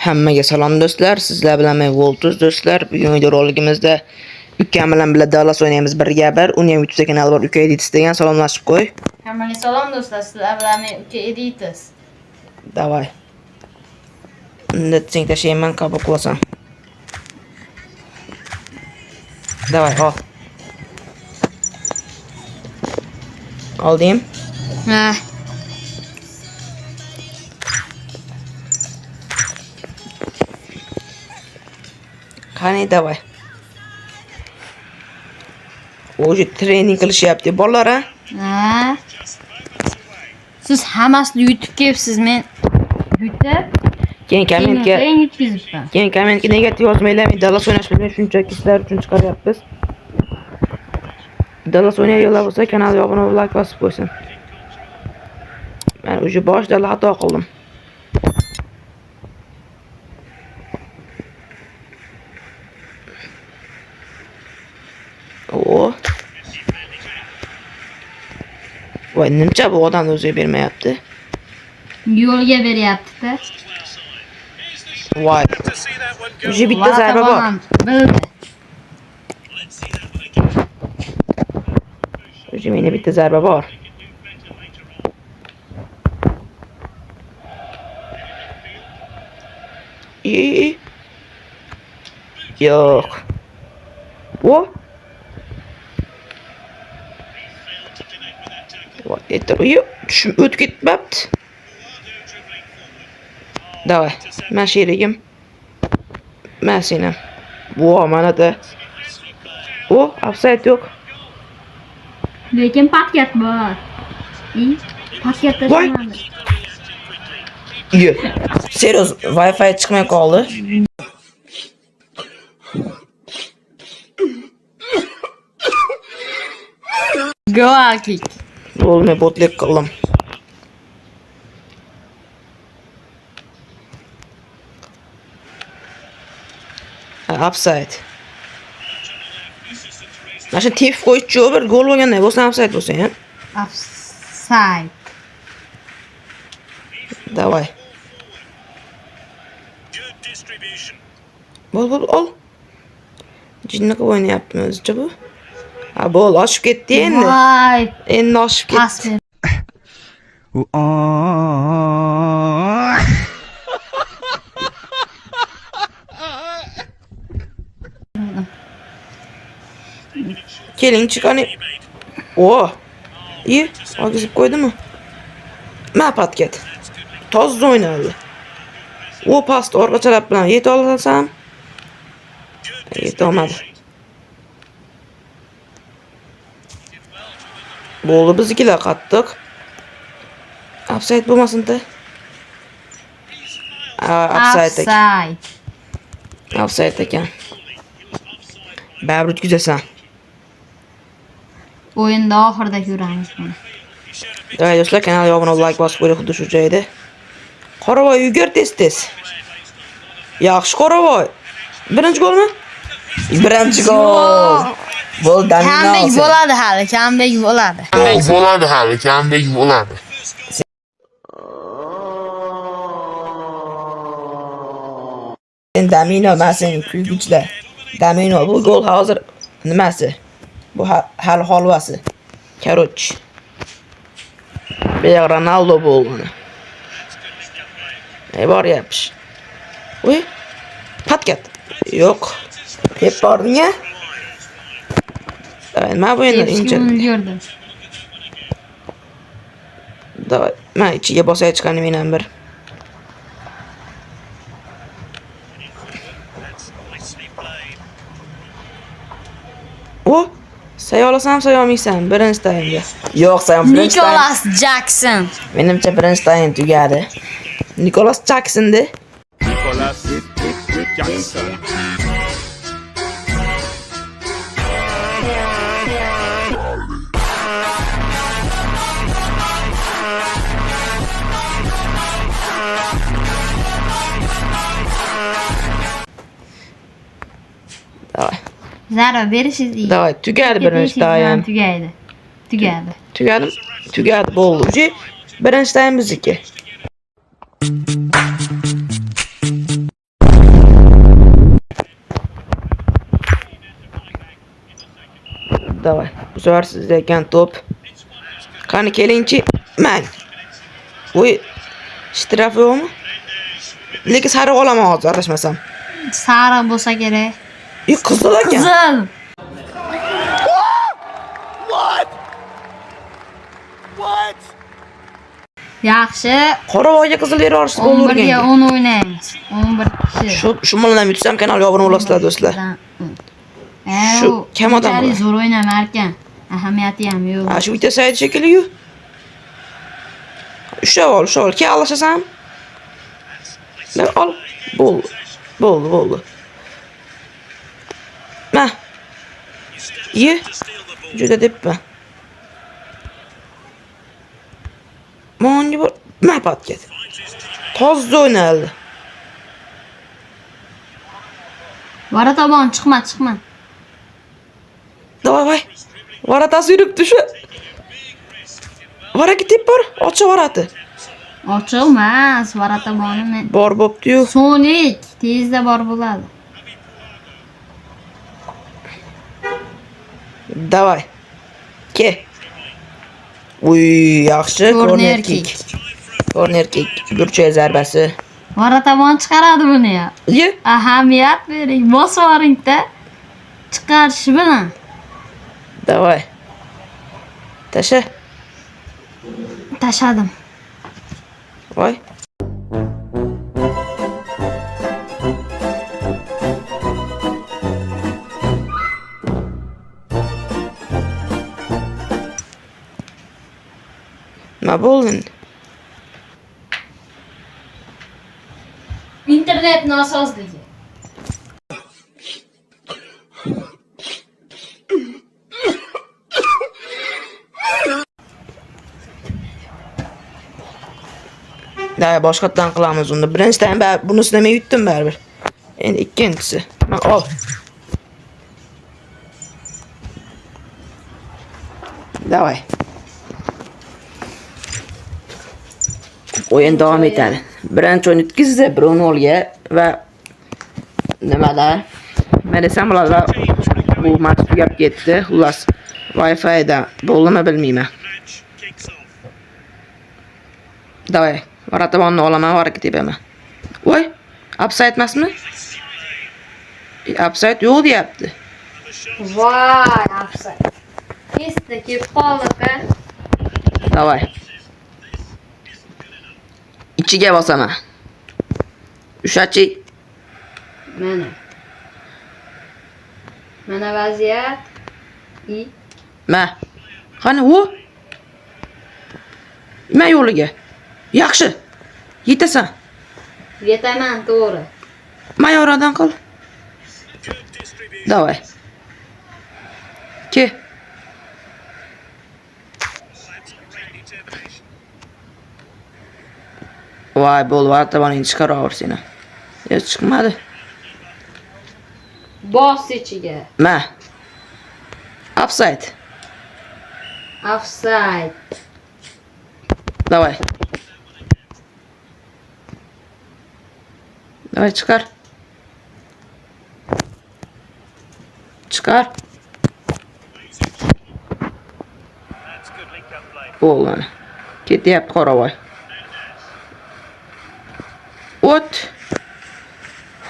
Hammaga salom do'stlar. Sizlar bilan men Voltuz do'stlar. Bugungi videoroligimizda ukam bilan Dallas o'ynaymiz birga bir. Uni ham YouTube kanali bor. Uka Edits degan salomlashib qo'y. Hammaga salom do'stlar. Sizlar bilan men Uka Edits. Davay. Unda sen tashlayman qabul qilasan. Davay, ol. Oldim. Ha. Qani davay. O'zi trening qilishyapti bolalar ha? Ha. Siz hammasini yutib kelibsiz, men yutib. Keyin kommentga yutkizibman. Keyin kommentga negativ yozmanglar. Men Dallas o'ynash bilmay shunchaki sizlar uchun chiqaryapmiz. Dallas o'ynaydiganlar bo'lsa kanalga obuna bo'lib like bosib qo'ysin. Men o'sha boshda xato qildim. O. Voy, nimcha bu odam o'ziga bermayapti? Yo'lga beryapti-da. Voy. O'sha bitta zarba bor. Bildi. O'sha menda bitta zarba bor. Yo'q. O. Voy, tushim o'tib ketmabdi. Davay, men sherigim. Men senam. Vo, mana da. O, offside yo'q. Lekin paket bor. Paketda shunday. Yo'q. Serios, Wi-Fi chiqmay qoldi. Goal kick. Bo'lmay botlik qildim. Offside. Mana tef qo'ychi bir gol bo'lganda bo'lsa offside bo'lsa ham. Offside. Davay. Bol ol. Jinni qilib o'ynayapmiz-chi bu? Ha, bol oshib ketdi endi. Voy. Endi oshib ketdi. Keling chiqani. O. Og'izib qo'ydimi? Ma patket. Toz o'ynadi. O past orqa taraf bilan yeta olsam. Yeta olmadi. Bo'ldi biznikilar qattiq. Offside bo'lmasin-da. Offside ekan. Offside ekan. Baribir yutkazasan. O'yinda oxirida ko'ramiz buni. Davay do'stlar, kanalga obuna bo'lib like bosib qo'ying xuddi shu joyda. Qoravoy yugur tez-tez. Yaxshi Qoravoy. Birinchi golmi? Birinchi gol. Gol Comeback bo'ladi hali, comeback bo'ladi. Comeback bo'ladi. Sen Damino, men sening kuyguchlar. Damino bu gol hozir nimasi? Bu hal holvasi. Karoch. Bu Ronaldo bo'ldi. Bor yapış. Uy. Patket. Yo'q. Hep bording-a? Davay, men bu endi incha. Gördüm. Davay, men ichiga bosay chiqani men bir. O, say olasan, say olmaysan, birinchi taymga. Yo'q, say birinchi taym. Nicholas Jackson. Menimcha birinchi taym tugadi. Nicholas Jackson-da. Nicholas Jackson. Davay. Zarar berishingiz iyi. Davay, tugadi birinchi taym. Tugadi. Tugadi bo'ldi. Birinchi taym bizniki. Davay. Bu sefer sizde ekan top. Qani kelingchi. Mang. Voy. Shtraf yo'qmi? Lekin sariq olaman hozir adashmasam. Sariq bo'lsa kerak. Qizil ekan. Qizil. Yaxshi. Qoravoyga qizil yer olishni 11 ga bo'lgan. 10 o'ynaymiz. 11 kishi. Shu bilan ham yutsam kanalga obuna bo'lasizlar do'stlar. Shu kam odam Bunchalik bor. zo'r o'ynamar ekan. Ahamiyati ham yo'q. Ha, shu bitta sayt shekilli-yu. Ushlab ol. Keyin allashasan. Ol. Bo'ldi. Ma. Ye. Juda debman. Monga bor. Ma patket. Toza o'ynaldi. Vara tomon chiqma. Davay. Varatasi yuribdi shu. Varaka tep bor. Ocha varati. Ochiq emas, vara tomoni men. Bor bo'pti-yu. So'nik tezda bor bo'ladi. Davay. Ke. Uy, yaxshi corner kick. Corner kick. Burchak zarbasi. Vara tomon chiqaradi buni ya. Ye. Ahamiyat bering, bosib yuboring-da. Chiqarish bilan. Davay. Tasha. Tashadim. Voy. Nima bo'ldi? Internet nosozligi. Da boshqatdan qilamiz unda. Birinchidan bunisini men yutdim baribir. Endi ikkinchisi. Ol. Davay. O'yin davom etadi. Birinchi o'yin o'tkazdi, 1-0 va nimada? Men desam ular bu match tugab ketdi. Xullas, Wi-Fi da bo'ldimi bilmayman. Davay. Varatavonni olaman, varaka tepaman. Voy, upside emasmi? Upside yo'q deyapti. Voy, offside. Tezda kelib qoldi-ku. Davay. İchiga bosaman. Ushachi. Mana vaziyat. Ma. Qani u? Nima yo'liga? Yaxshi. Yetasan. Yetaman, to'g'ri. Mayoradan qil. Davay. Ke. Voy, bo'ldi, tabaning chiqaraver seni. Hech chiqmadi. Bos ichiga. Ma. Offside. Offside. Davay. Davay chiqar. Chiqar. Bo'ldi. Ketyapti Qoravoy.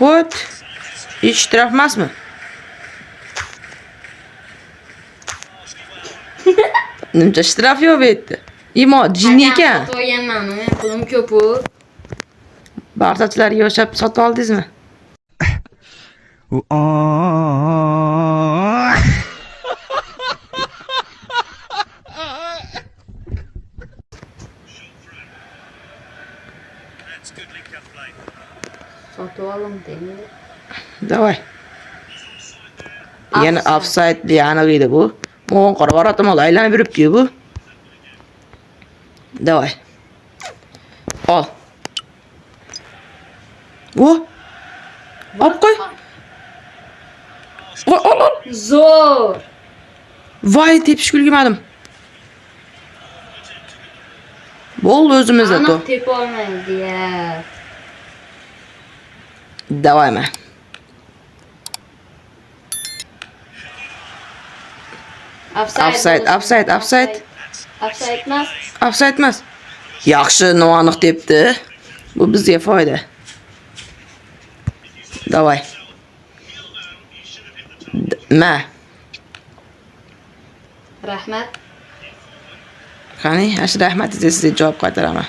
Ot. Hiç taraf emasmi? Nimcha shtraf yo'q bu yerda. Imo jinni ekan. To'yganman, men pulim ko'p-ku. Barsachilarga yoshab sotib oldingizmi? Sotib oldim deymi? Davay. Yana offside deya aniq edi bu. Mo'g'on qora varatimol aylanib yuribdi-yu bu. Davay. Ol. Olib qo'y. Ol. Zo'r. Voy, tepish kulgimadim. Bo'ldi o'zimizda to. Aniq tepa olmaydi ya. Davayman. Offside. Offside emas. Offside emas. Yaxshi, noaniq debdi. Bu bizga foyda. Davay. Ma. Rahmat. Qani, ash rahmat sizga javob qaytaraman.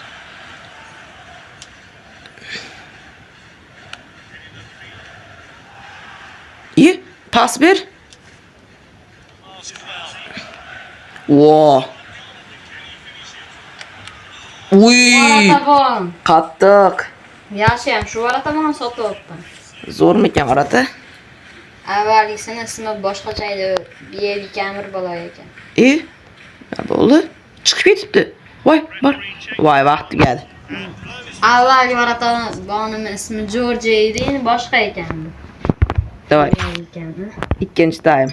Pas ber. Wow. Uy. Varatavon. Qattiq. Yaxshi ham shu varatavonni sotyapman. Zo'rmikan varata? Avvalgisini ismi boshqacha edi. Biyeli kamir bola ekan. Nima bo'ldi? Chiqib ketibdi. Voy, bor. Voy, vaqt tugadi. Avvalgi varatavonning ismi George edi, endi boshqa ekan. Davay. Ikkinchi time.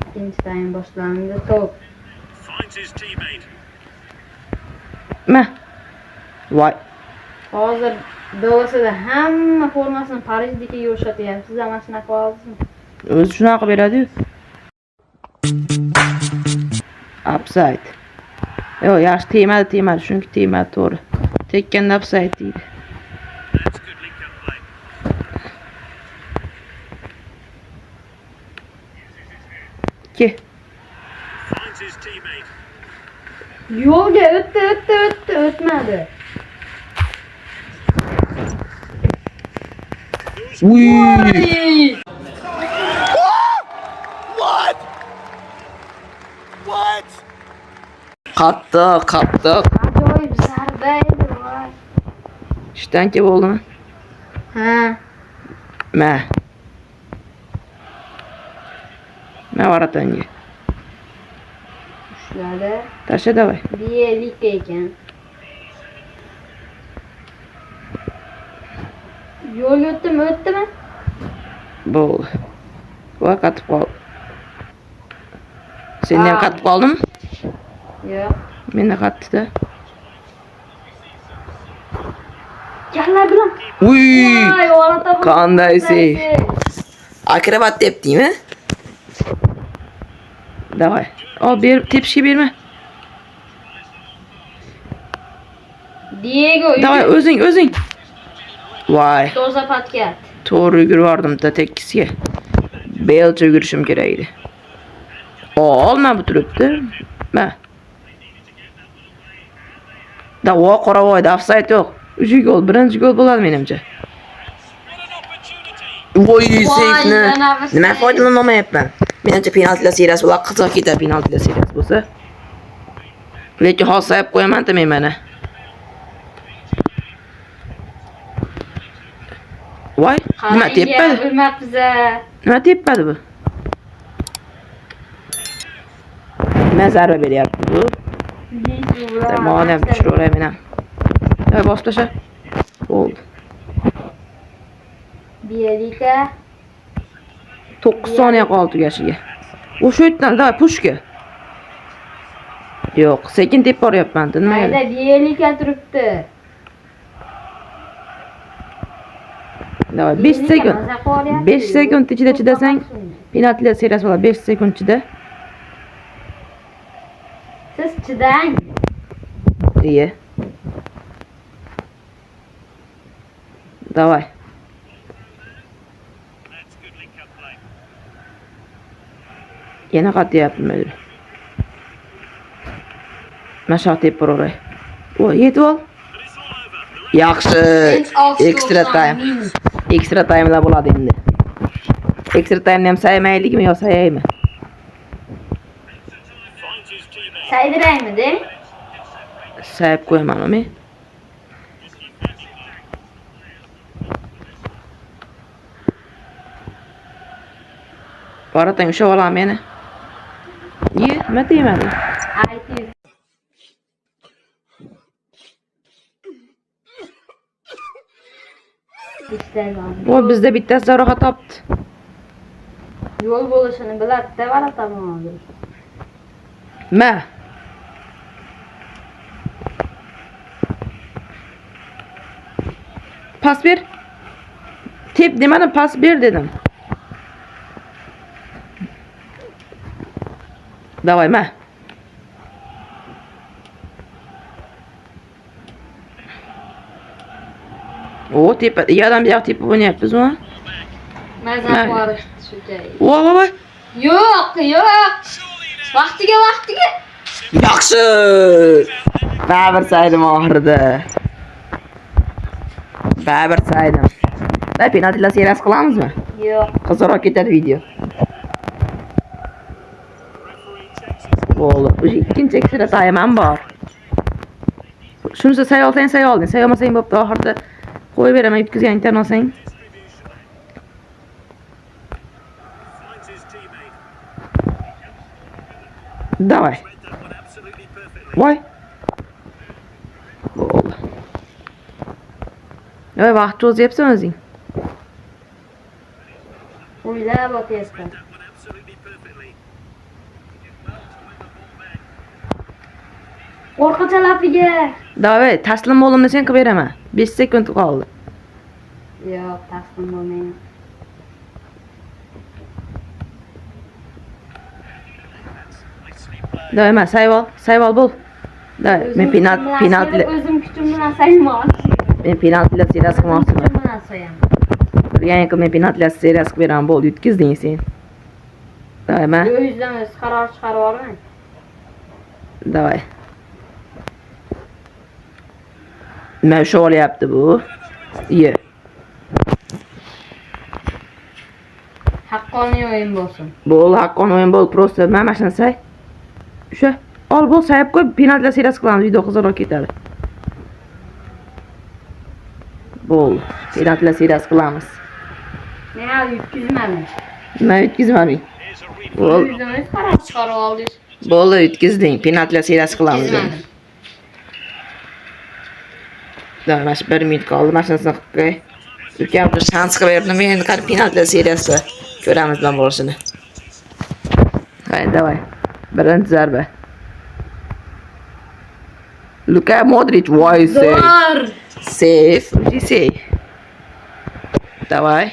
Ikkinchi taym boshlandi. Top. Ma. Voy. Hozir Davosda hamma formasini Parijdagi o'xshatyapti. Siz ham shunaqa oldingizmi? O'zi shunaqa beradi-yu. Offside. Yo'q, yaxshi tegmadi, chunki tegmadi to'g'ri. Tekkanda offside deydi. Ke. Yo'lga o'tmadi. Uy! Qattiq. Ajoyib zarba edi. Voy. Ishtanka bo'ldimi? Ha. Ma varatanga. Ushladi. Tasha davay. Biyelik ekan. Yo'l o'tdimi? Bo'ldi. Voy, qatib qol. Sen ham qatib qoldingmi? Yo'q. Menda qatdi-da. Kalla bilan. Uy! Voy, varatavon. Qandaysi? Akrobat debdingmi? Davay. Ber, tepishga berma. Diego. Davay, o'zing. Voy. Toza patkat. To'g'ri yugurardim-da tekkisiga. Belcha yugurishim kerak edi. Olma bu turibdi. Ma. Davo Qoravoyda offside yo'q. 3 gol, birinchi gol bo'ladi menimcha. Voy, safni. Nima foydalanolmayapman. Menimcha penaltilar seriyasi bo'lar, qiziq ketadi penaltilar seriyasi bo'lsa. Lekin hozir sayib qo'yaman-da men mana. Voy, nima tepadi? Bilmabmiz-a. Nima tepadi bu? Nima zarba beryapti bu? Tamam, tushiraveray men ham. Voy, bosib tasha. Bo'ldi. Biyelika 9 soniya qoldi tugashiga. O'sha yerdan, davay, pushka. Yo'q, sekin deb boryapman-da, nima mayda edi? Biyelika turibdi. Davay, 5 sekund. 5 sekund ichida chidasang, penaltilar seriyasi bo'ladi 5 sekund ichida. Siz chidang. Iye. Davay. Yana qatyapman men. Mashaq deb boray. O, yetib ol. Yaxshi. Extra time. Extra time'lar bo'ladi endi. Extra time'ni ham saymaylikmi yo sayaymi? Saydiraymi-de? Sayib qo'yamanmi? Varatang ushlab olaman meni. Nima tegmadi? Ayting. O bizda bittasi jarohat topdi. Yo'l bo'lishini biladi-da, varatavon hozir. Ma. Pas ber. Tep demadim, pas ber dedim. Davay, ma. O tepa, yadan bir yoq tepa o'ynayapmiz-mi? Mazza borishdi shu joy. Voy. Yo'q. Vaqtiga. Yaxshi. Baribir saydim oxirida. Baribir saydim. Da penaltilar seriyasi qilamizmi? Yo'q. Qizarib ketadi video. Bo'ldi. O'sha ikkinchi ekstra time ham bor. Shunisi say olsang say olding. Say olmasang bo'pti oxirida qo'yib beraman, yutkazgan intern olsang. Давай. Voy. Bo'ldi. Voy, vaqt cho'zyapsan o'zing. O'ylab o'tyapsan. Orqa lapiga. Davay, taslim bo'lim desang qilib beraman. 5 sekund qoldi. Yo'q, taslim bo'lmayman. Davay, ma, sayvol bo'l. Davay, men penalti O'zim kuchim bilan sayman. men penaltilar seriyasi qilmoqchiman. Kuchim bilan sayaman. Ya'ni men penaltilar seriyasi qilib beraman, bo'ldi, yutkizding sen. Davay, ma. O'zingizdan o'z qaror chiqarib olmang. Davay. Nima usha olyapti bu? Ye. Haqqoniy o'yin bo'lsin. Bo'ldi, haqqoniy o'yin bo'l, prosta mana shuni say. O'sha ol bo'l, sayib qo'y, penaltilar seriyasi qilamiz, video qizarib ketadi. Bo'ldi, penaltilar seriyasi qilamiz. Men hali yutkizmadim. Nima yutkizmading? Bo'ldi. O'zingizdan o'z qaror chiqarib oldingiz. Bo'ldi, yutkizding. Penaltilar seriyasi qilamiz. Yutkizmadim. Da, mana shu 1 minut qoldi. Mana shunisi qilib qo'y. Ukam bir shans qilib berdim. Endi qani penaltilar seriyasi ko'ramiz bilan borishini. Haydi, davay. Birinchi zarba. Luka Modric, voy save. Save, uji save. Davay.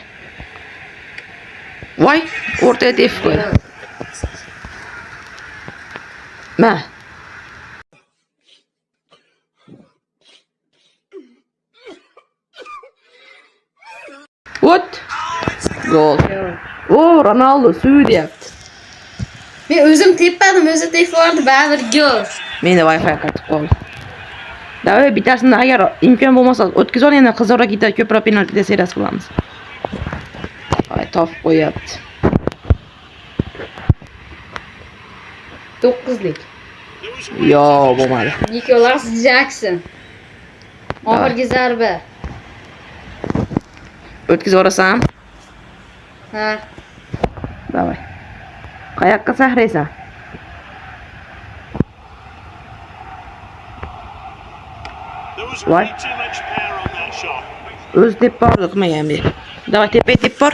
Voy, o'rtaga tepib qo'ydi. Ma. What? Gol. O, Ronaldo suyuryapti. Men o'zim tepadim, o'zi tepaverdi, baribir gol. Menda Wi-Fi qatib qoldi. Davay, bittasini agar imkon bo'lmasa o'tkazib ol, endi qizarib ketadi, ko'proq penalti seriyasi qilamiz. Voy, topib qo'yapti. 9lik. Yo, bo'lmadi. Nicolas Jackson. Oxirgi zarba. O'tkazib yuborasan? Ha. Davay. Qayoqqa sahraysan? Voy. O'zi deb bordi, qilmagan bir. Davay, tepaga tep bor.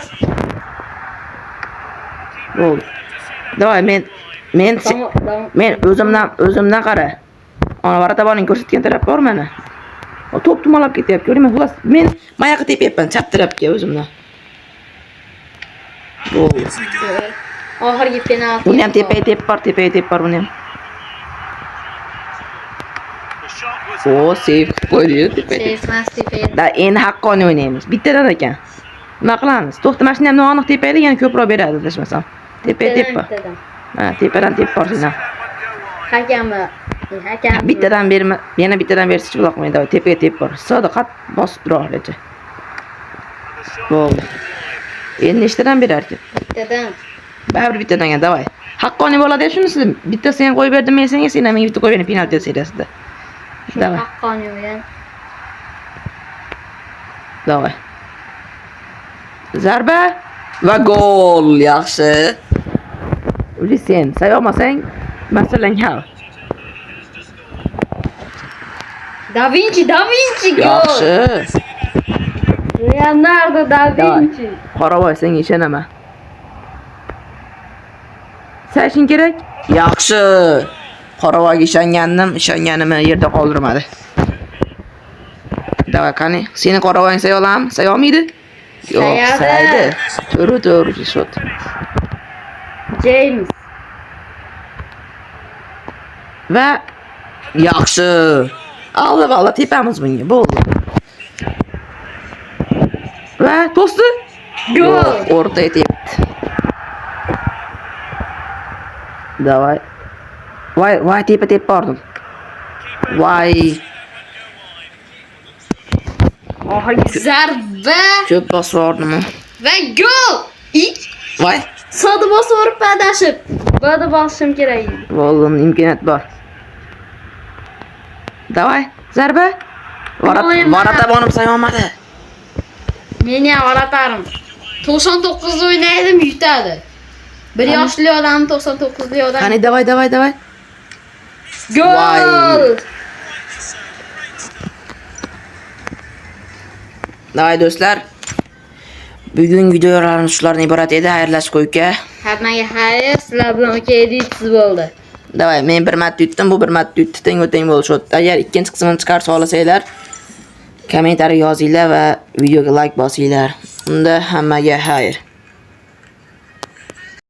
Bo'ldi. Davay, men o'zimdan qara. Ana varataboning ko'rsatgan taraf bor mana. O to'p tumalab ketyapti. Ko'rayman, xullas men mayoqqa tepyapman, chap tarafga o'zimdan. Bo'ldi. Oxirgi penalti. Buni ham tepaga tep bor buni ham. O, save qo'ydi tepaga. Save. Da, endi haqqoniy o'ynaymiz. Bittadan ekan. Nima qilamiz? To'xta, mana shuni ham noaniq tepaylik, yana ko'proq beradi, deshmasam. Tepaga tep bor. Ha, tepadan tep bor sen ham. Hakam. Bittadan berma, yana bittadan bersiz quloqmaydi. Tepaga tep bor. Soda qat bosib turarlicha. Bo'ldi. Endi nechtadan berarkan? Bittadan. Baribir bittadan ga, davay. Haqqoniy bo'ladi shunisi. Bittasi sen qo'yib berdim men senga, sen ham menga bitta qo'yib bering penalti seriyasida. Davay. Haqqoniy o'yin. Davay. Zarba va gol. Yaxshi. Uli sen say olmasang, masalan hal. Da Vinci gol. Yaxshi. Leonardo da Vinci. Qoravoy, senga ishonaman. Sayishing kerak? Yaxshi. Qoravoyga ishonganimni yerda qoldirmadi. Davay, qani, seni qoravoying say olammi? Say olmaydi? Yo'q, saydi. To'g'ri, shot. James. Va yaxshi. Alla tepamiz bunga. Bo'ldi. Va to'sdi. Gol. O'rtaga tepdi. Davay. Voy tep bordim. Voy. Oxirgi zarba Ko'p bosib bordim. va gol. Voy. Sodi bosib urib adashib. Bada bosishim kerak edi. Bo'ldim, imkoniyat bor. Davay, zarba. Varata bonimsa olmadi. Meni ham olatarım. 99 o'ynaydim, yutadi. Bir yoshli odam 99li odam. Qani davay. Gol! Davay do'stlar. Bugun videolarimiz shulardan iborat edi. Xayrlashib qo'yka. Hammaga xayr, sizlar bilan o'ka editsiz bo'ldi. Davay, men bir marta yutdim, bu bir marta yutdi. Teng bo'lishdi. Agar ikkinchi qismini chiqarsa olasanglar, kommentariy yozinglar va videoga like bosinglar. Unda hammaga xayr.